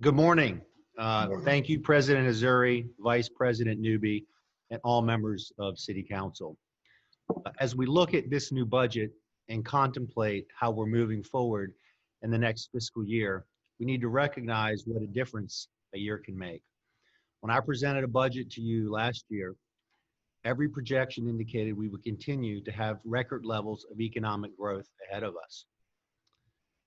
Good morning. Thank you, President Azuri, Vice President Newby, and all members of City Council. As we look at this new budget and contemplate how we're moving forward in the next fiscal year, we need to recognize what a difference a year can make. When I presented a budget to you last year, every projection indicated we would continue to have record levels of economic growth ahead of us.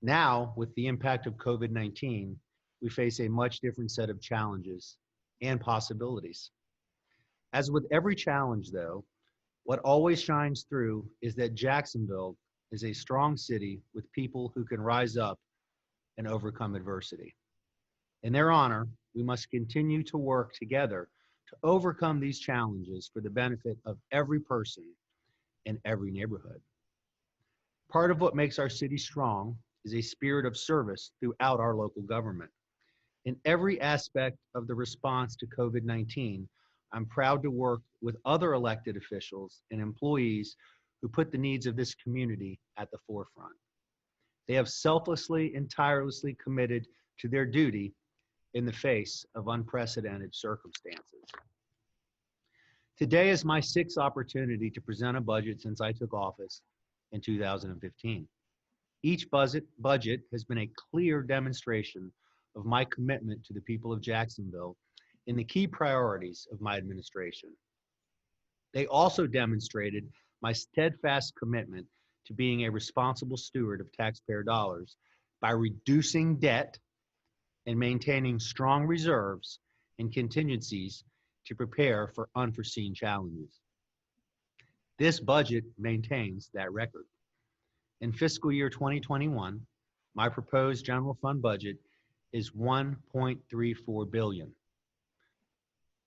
Now, with the impact of COVID-19, we face a much different set of challenges and possibilities. As with every challenge, though, what always shines through is that Jacksonville is a strong city with people who can rise up and overcome adversity. In their honor, we must continue to work together to overcome these challenges for the benefit of every person in every neighborhood. Part of what makes our city strong is a spirit of service throughout our local government. In every aspect of the response to COVID-19, I'm proud to work with other elected officials and employees who put the needs of this community at the forefront. They have selflessly and tirelessly committed to their duty in the face of unprecedented circumstances. Today is my sixth opportunity to present a budget since I took office in 2015. Each budget has been a clear demonstration of my commitment to the people of Jacksonville and the key priorities of my administration. They also demonstrated my steadfast commitment to being a responsible steward of taxpayer dollars by reducing debt and maintaining strong reserves and contingencies to prepare for unforeseen challenges. This budget maintains that record. In fiscal year 2021, my proposed general fund budget is $1.34 billion.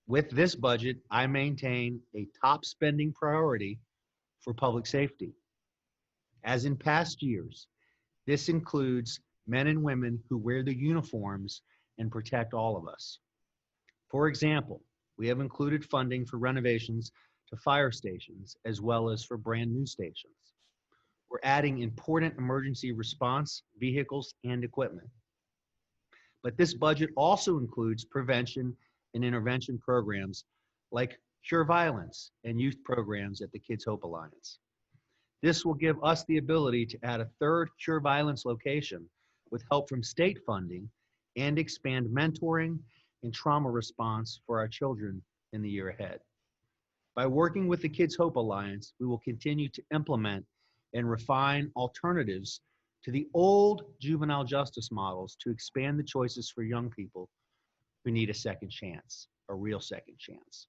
With this budget, I maintain a top spending priority for public safety. As in past years, this includes men and women who wear the uniforms and protect all of us. For example, we have included funding for renovations to fire stations as well as for brand new stations. We're adding important emergency response vehicles and equipment. But this budget also includes prevention and intervention programs like Cure Violence and youth programs at the Kids Hope Alliance. This will give us the ability to add a third Cure Violence location with help from state funding and expand mentoring and trauma response for our children in the year ahead. By working with the Kids Hope Alliance, we will continue to implement and refine alternatives to the old juvenile justice models to expand the choices for young people who need a second chance, a real second chance.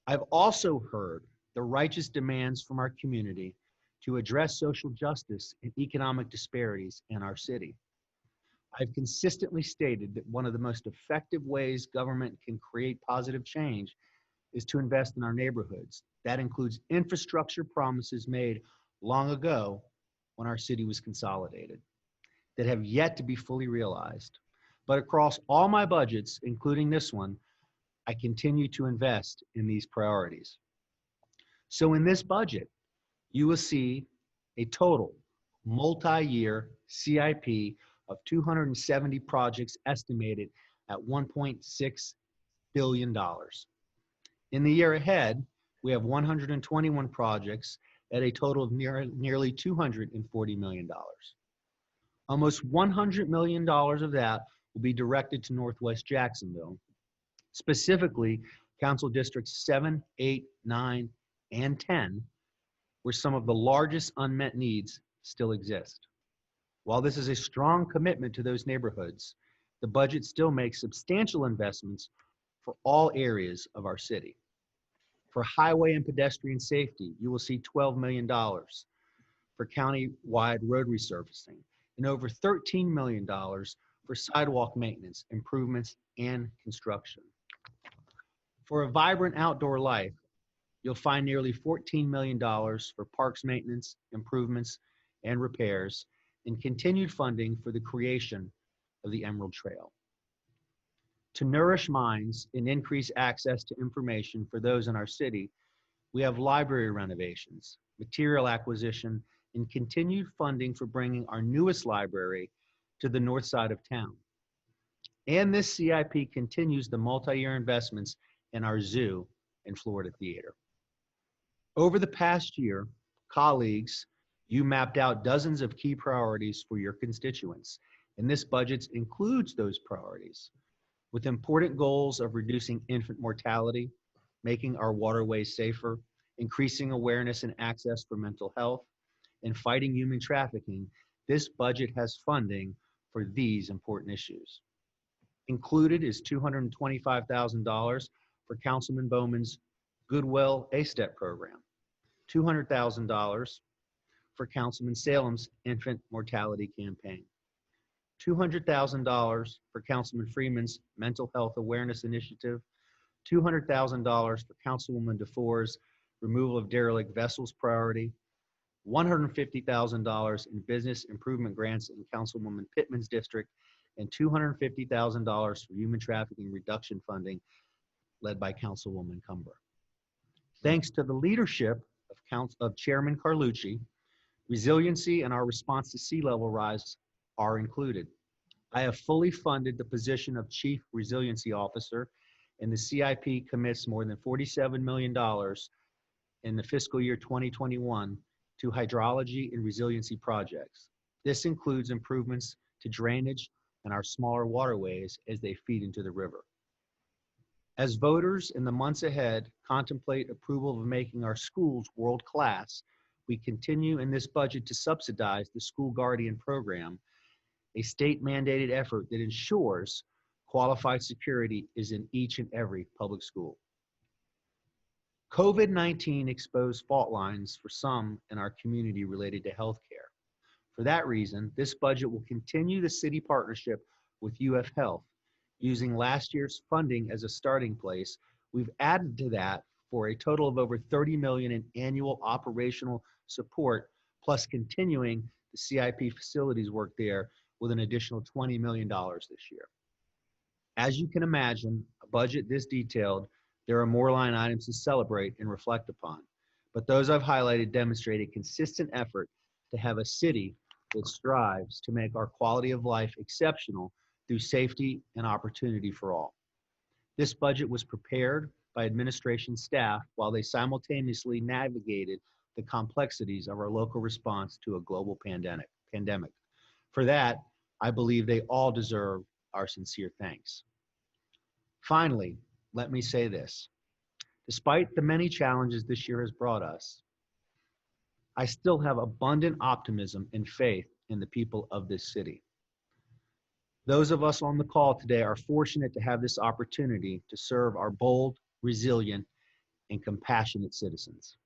I've also heard the righteous demands from our community to address social justice and economic disparities in our city. I've consistently stated that one of the most effective ways government can create positive change is to invest in our neighborhoods. That includes infrastructure promises made long ago when our city was consolidated that have yet to be fully realized. But across all my budgets, including this one, I continue to invest in these priorities. So in this budget, you will see a total multi-year CIP of 270 projects estimated at $1.6 billion. In the year ahead, we have 121 projects at a total of nearly $240 million. Almost $100 million of that will be directed to Northwest Jacksonville, specifically Council Districts 7, 8, 9, and 10, where some of the largest unmet needs still exist. While this is a strong commitment to those neighborhoods, the budget still makes substantial investments for all areas of our city. For highway and pedestrian safety, you will see $12 million for county-wide road resurfacing and over $13 million for sidewalk maintenance, improvements, and construction. For a vibrant outdoor life, you'll find nearly $14 million for parks maintenance, improvements, and repairs, and continued funding for the creation of the Emerald Trail. To nourish minds and increase access to information for those in our city, we have library renovations, material acquisition, and continued funding for bringing our newest library to the north side of town. And this CIP continues the multi-year investments in our zoo and Florida Theater. Over the past year, colleagues, you mapped out dozens of key priorities for your constituents, and this budget includes those priorities, with important goals of reducing infant mortality, making our waterways safer, increasing awareness and access for mental health, and fighting human trafficking. This budget has funding for these important issues. Included is $225,000 for Councilman Bowman's Goodwill A-Step program, $200,000 for Councilman Salem's infant mortality campaign, $200,000 for Councilman Freeman's mental health awareness initiative, $200,000 for Councilwoman DeFore's removal of derelict vessels priority, $150,000 in business improvement grants in Councilwoman Pittman's district, and $250,000 for human trafficking reduction funding led by Councilwoman Cumber. Thanks to the leadership of Chairman Carlucci, resiliency and our response to sea level rise are included. I have fully funded the position of Chief Resiliency Officer, and the CIP commits more than $47 million in the fiscal year 2021 to hydrology and resiliency projects. This includes improvements to drainage and our smaller waterways as they feed into the river. As voters in the months ahead contemplate approval of making our schools world-class, we continue in this budget to subsidize the School Guardian Program, a state-mandated effort that ensures qualified security is in each and every public school. COVID-19 exposed fault lines for some in our community related to healthcare. For that reason, this budget will continue the city partnership with UF Health. Using last year's funding as a starting place, we've added to that for a total of over $30 million in annual operational support, plus continuing the CIP facilities work there with an additional $20 million this year. As you can imagine, a budget this detailed, there are more line items to celebrate and reflect upon, but those I've highlighted demonstrate a consistent effort to have a city that strives to make our quality of life exceptional through safety and opportunity for all. This budget was prepared by administration staff while they simultaneously navigated the complexities of our local response to a global pandemic. For that, I believe they all deserve our sincere thanks. Finally, let me say this. Despite the many challenges this year has brought us, I still have abundant optimism and faith in the people of this city. Those of us on the call today are fortunate to have this opportunity to serve our bold, resilient, and compassionate citizens.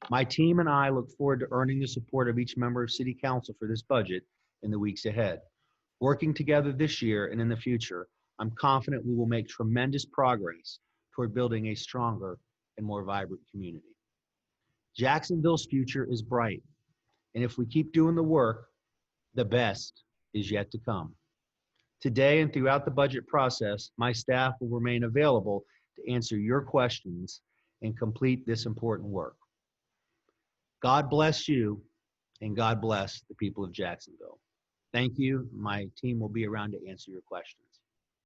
My team and I look forward to earning the support of each member of City Council for this budget in the weeks ahead. Working together this year and in the future, I'm confident we will make tremendous progress toward building a stronger and more vibrant community. Jacksonville's future is bright, and if we keep doing the work, the best is yet to come. Today and throughout the budget process, my staff will remain available to answer your questions and complete this important work. God bless you, and God bless the people of Jacksonville. Thank you. My team will be around to answer your questions.